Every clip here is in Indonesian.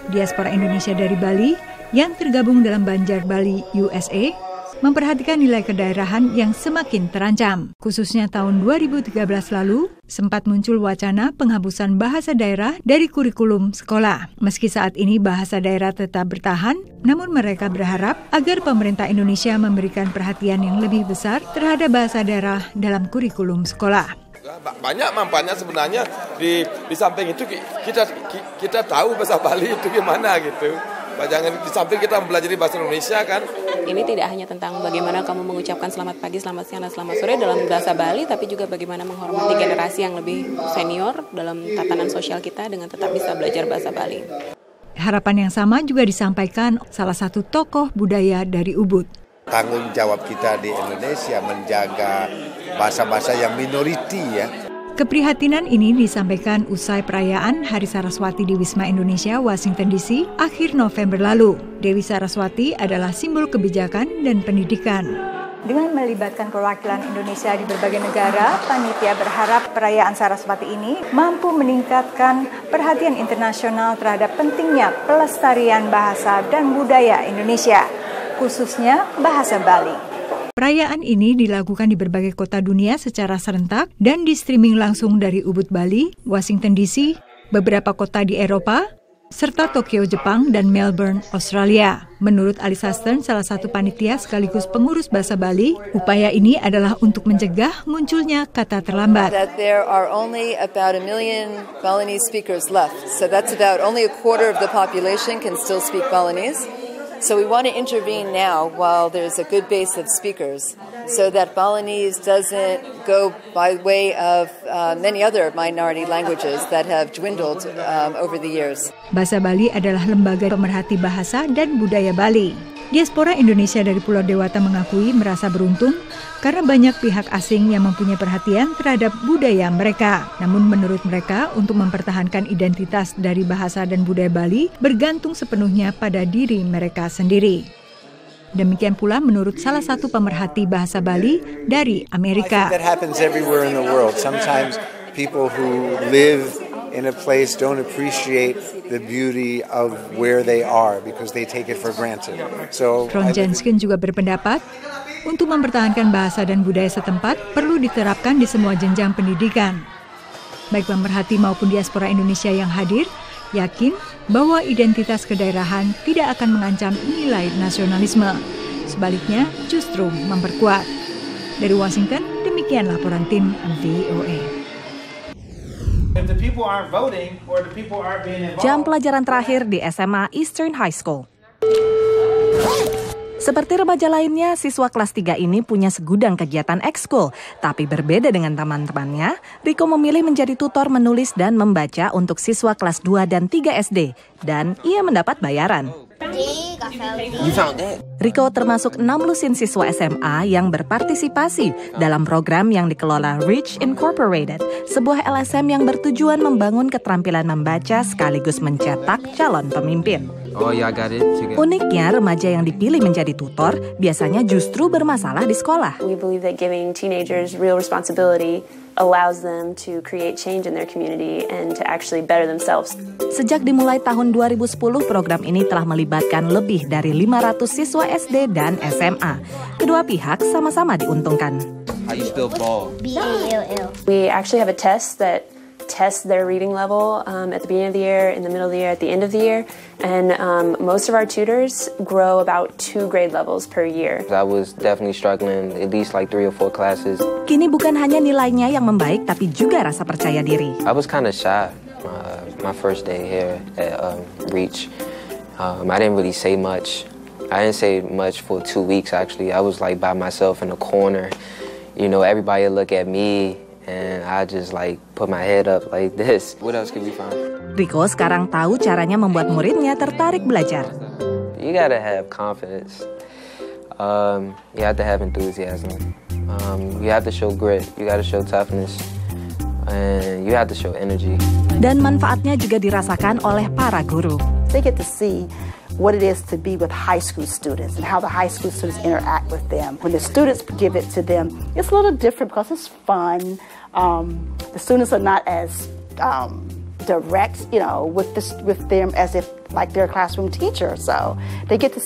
Diaspora Indonesia dari Bali yang tergabung dalam Banjar Bali USA memperhatikan nilai kedaerahan yang semakin terancam. Khususnya tahun 2013 lalu, sempat muncul wacana penghapusan bahasa daerah dari kurikulum sekolah. Meski saat ini bahasa daerah tetap bertahan, namun mereka berharap agar pemerintah Indonesia memberikan perhatian yang lebih besar terhadap bahasa daerah dalam kurikulum sekolah. Banyak manfaatnya sebenarnya, di samping itu kita tahu bahasa Bali itu gimana gitu. Jangan di samping kita mempelajari bahasa Indonesia kan. Ini tidak hanya tentang bagaimana kamu mengucapkan selamat pagi, selamat siang, dan selamat sore dalam bahasa Bali, tapi juga bagaimana menghormati generasi yang lebih senior dalam tatanan sosial kita dengan tetap bisa belajar bahasa Bali. Harapan yang sama juga disampaikan salah satu tokoh budaya dari Ubud. Tanggung jawab kita di Indonesia menjaga bahasa-bahasa yang minoriti ya. Keprihatinan ini disampaikan usai perayaan Hari Saraswati di Wisma Indonesia, Washington DC, akhir November lalu. Dewi Saraswati adalah simbol kebijakan dan pendidikan. Dengan melibatkan perwakilan Indonesia di berbagai negara, panitia berharap perayaan Saraswati ini mampu meningkatkan perhatian internasional terhadap pentingnya pelestarian bahasa dan budaya Indonesia, khususnya bahasa Bali. Perayaan ini dilakukan di berbagai kota dunia secara serentak dan di-streaming langsung dari Ubud, Bali, Washington DC, beberapa kota di Eropa, serta Tokyo, Jepang, dan Melbourne, Australia. Menurut Alisa Stern, salah satu panitia sekaligus pengurus bahasa Bali, upaya ini adalah untuk mencegah munculnya kata terlambat. That there are only about 1 million Balinese speakers left. So that's about only a quarter of the population can still speak Balinese. So we want to intervene now while there's a good base of speakers so that Balinese doesn't go by way of many other minority languages that have dwindled over the years. Bahasa Bali adalah lembaga pemerhati bahasa dan budaya Bali. Diaspora Indonesia dari Pulau Dewata mengakui merasa beruntung karena banyak pihak asing yang mempunyai perhatian terhadap budaya mereka. Namun menurut mereka, untuk mempertahankan identitas dari bahasa dan budaya Bali bergantung sepenuhnya pada diri mereka sendiri. Demikian pula menurut salah satu pemerhati bahasa Bali dari Amerika. I think that happens everywhere in the world. Sometimes people who live in a place don't appreciate the beauty of where they are because they take it for granted. So Ron Jenskin juga berpendapat untuk mempertahankan bahasa dan budaya setempat perlu diterapkan di semua jenjang pendidikan. Baik pemerhati maupun diaspora Indonesia yang hadir yakin bahwa identitas kedaerahan tidak akan mengancam nilai nasionalisme. Sebaliknya justru memperkuat. Dari Washington, demikian laporan tim VOA. Jam pelajaran terakhir di SMA Eastern High School. Seperti remaja lainnya, siswa kelas 3 ini punya segudang kegiatan ekskul. Tapi berbeda dengan teman-temannya, Riko memilih menjadi tutor menulis dan membaca untuk siswa kelas 2 dan 3 SD. Dan ia mendapat bayaran. Riko termasuk 6 lusin siswa SMA yang berpartisipasi dalam program yang dikelola Reach Incorporated, sebuah LSM yang bertujuan membangun keterampilan membaca sekaligus mencetak calon pemimpin. Uniknya, remaja yang dipilih menjadi tutor biasanya justru bermasalah di sekolah. We believe that giving teenagers real responsibility allows them to create change in their community and to actually better themselves. Sejak dimulai tahun 2010, program ini telah melibatkan lebih dari 500 siswa SD dan SMA. Kedua pihak sama-sama diuntungkan. How you spell ball? B-A-L-L. We actually have a test that tests their reading level at the beginning of the year, in the middle of the year, at the end of the year. And most of our tutors grow about 2 grade levels per year. I was definitely struggling at least like 3 or 4 classes. Kini bukan hanya nilainya yang membaik, tapi juga rasa percaya diri. I was kind of shy my first day here at Reach. I didn't really say much. I didn't say much for 2 weeks actually. I was like by myself in a corner. You know, everybody look at me. And I just like put my head up like this. What else could we find? Riko sekarang tahu caranya membuat muridnya tertarik belajar. You gotta have confidence. You have to have enthusiasm. You have to show grit. You gotta show toughness. And you have to show energy. Dan manfaatnya juga dirasakan oleh para guru. They get to see what it is to be with high school students and how the high school students interact with them. When the students give it to them, it's a little different because it's fun. The students are not as direct, you know, with them as if like their classroom teacher. So they get to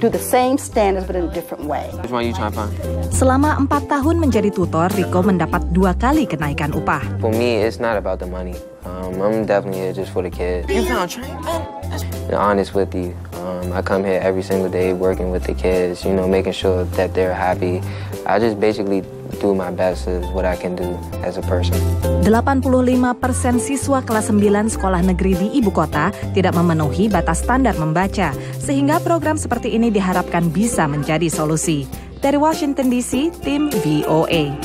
do the same standards but in a different way. Which one you trying to find? Selama 4 tahun menjadi tutor, Rico mendapat 2 kali kenaikan upah. For me, it's not about the money. I'm definitely here just for the kids. You found train? Honest with you, I come here every single day working with the kids, making sure that they're happy. I just basically do my best is what I can do as a person. 85% siswa kelas 9 sekolah negeri di ibu kota tidak memenuhi batas standar membaca, sehingga program seperti ini diharapkan bisa menjadi solusi. Dari Washington DC, tim VOA.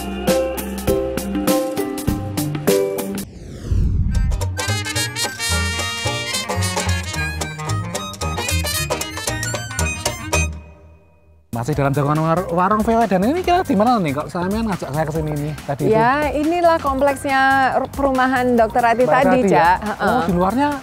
Masih dalam jangkauan warung VOA, dan ini kira di mana nih kok sampean ngajak saya ke sini nih tadi ya, itu? Inilah kompleksnya perumahan Dr. Ati tadi, Cak. Ya? Oh, di luarnya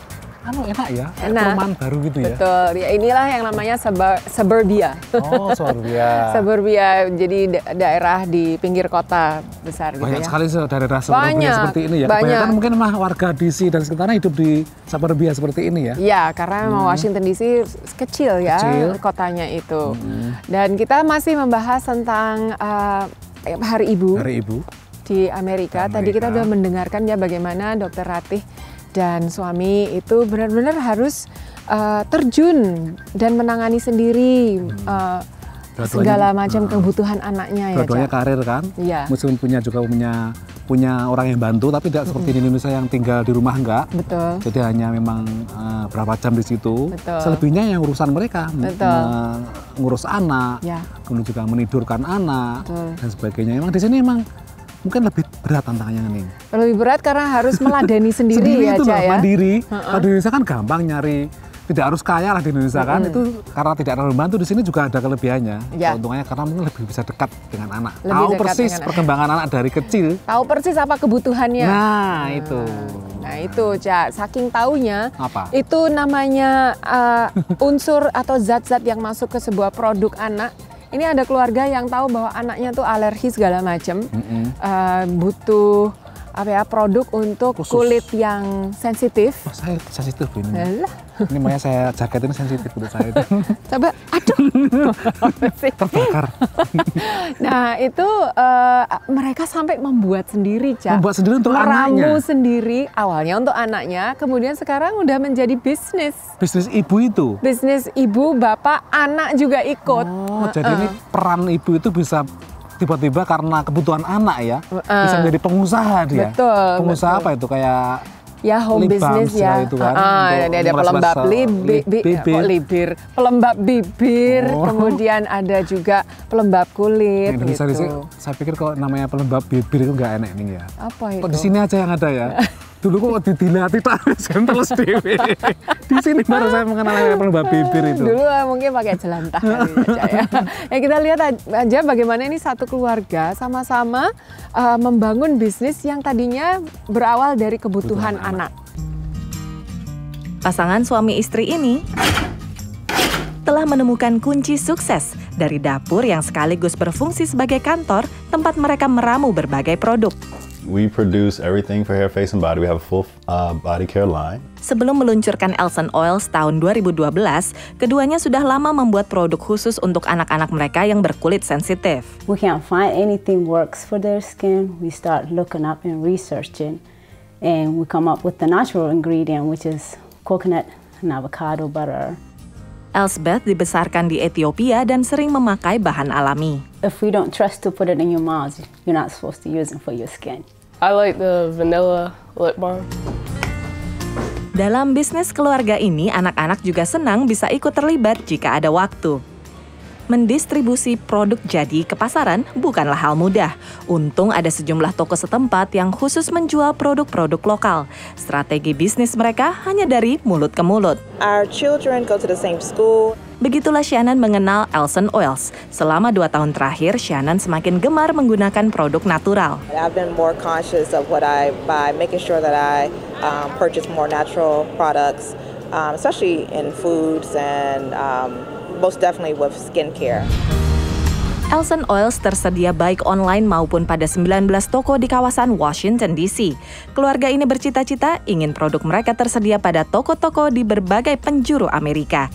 enak ya? Enak. Perumahan baru gitu ya? Betul. Ya, inilah yang namanya suburbia. Oh, suburbia. Suburbia, jadi daerah di pinggir kota besar gitu banyak ya. Sekali daerah suburbia seperti ini ya? Kebanyakan mungkin mah warga DC dan sekitarnya hidup di suburbia seperti ini ya? Iya, karena Washington DC kecil ya kotanya itu. Dan kita masih membahas tentang Hari Ibu. Hari Ibu. Di Amerika. Tadi kita sudah mendengarkan ya bagaimana Dr. Ratih dan suami itu benar-benar harus terjun dan menangani sendiri segala macam kebutuhan anaknya ya. Dua-duanya karir kan? Iya. Meskipun punya orang yang bantu, tapi tidak seperti di Indonesia yang tinggal di rumah enggak. Betul. Jadi hanya memang berapa jam di situ. Betul. Selebihnya yang urusan mereka, ngurus anak, ya. kemudian juga menidurkan anak. Betul. Dan sebagainya. Emang di sini emang mungkin lebih berat tantangannya nih. Lebih berat karena harus meladeni sendiri ya, itu Cak, ya. Mandiri. Kalau di Indonesia kan gampang nyari, tidak harus kaya lah di Indonesia kan. Itu karena tidak terlalu membantu, di sini juga ada kelebihannya. Ya. Keuntungannya karena mungkin lebih bisa dekat dengan anak. Lebih tahu dekat persis dengan perkembangan anak dari kecil. Tahu persis apa kebutuhannya. Nah itu, Cak. Saking taunya, apa? Itu namanya unsur atau zat-zat yang masuk ke sebuah produk anak. Ini ada keluarga yang tahu bahwa anaknya tuh alergi segala macam, butuh produk untuk khusus. Kulit yang sensitif. Oh, saya sensitif ini. Ini makanya saya jaket ini sensitif kulit saya itu. Coba, aduh, terbakar. Nah itu mereka sampai membuat sendiri, Cak. Membuat sendiri untuk anaknya. Meramu sendiri, awalnya untuk anaknya, kemudian sekarang udah menjadi bisnis. Bisnis ibu itu? Bisnis ibu, bapak, anak juga ikut. Oh, jadi ini peran ibu itu bisa tiba-tiba karena kebutuhan anak ya, bisa menjadi pengusaha dia. Betul. Pengusaha apa itu, kayak ya home business ya. Itu kan, ada pelembab pelembab bibir, kemudian ada juga pelembab kulit. Nah, gitu. Saya pikir kalau namanya pelembab bibir itu nggak enak nih ya. Apa itu? Kok di sini aja yang ada ya? Dulu kok dilatih tak terus dewe. Di sini baru saya mengenal pelembab bibir itu. Dulu mungkin pakai jelantah kali aja ya. Ya kita lihat aja bagaimana ini satu keluarga sama-sama membangun bisnis yang tadinya berawal dari kebutuhan anak. Pasangan suami istri ini telah menemukan kunci sukses dari dapur yang sekaligus berfungsi sebagai kantor tempat mereka meramu berbagai produk. We produce everything for hair, face, and body. We have a full body care line. Sebelum meluncurkan Elson Oils tahun 2012, keduanya sudah lama membuat produk khusus untuk anak-anak mereka yang berkulit sensitif. We can't find anything works for their skin. We start looking up and researching, and we come up with the natural ingredient, which is coconut and avocado butter. Elsbeth dibesarkan di Ethiopia dan sering memakai bahan alami. If we don't trust to put it in your mouth, you're not supposed to use it for your skin. I like the vanilla lip balm. Dalam bisnis keluarga ini, anak-anak juga senang bisa ikut terlibat jika ada waktu. Mendistribusi produk jadi ke pasaran bukanlah hal mudah. Untung ada sejumlah toko setempat yang khusus menjual produk-produk lokal. Strategi bisnis mereka hanya dari mulut ke mulut. Our children go to the same school. Begitulah Shannon mengenal Elson Oils. Selama 2 tahun terakhir, Shannon semakin gemar menggunakan produk natural. I've been more conscious of what I buy, making sure that I purchase more natural products, especially in foods and most definitely with skincare. Elson Oils tersedia baik online maupun pada 19 toko di kawasan Washington, D.C. Keluarga ini bercita-cita ingin produk mereka tersedia pada toko-toko di berbagai penjuru Amerika.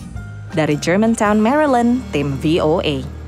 Dari Germantown, Maryland, tim VOA.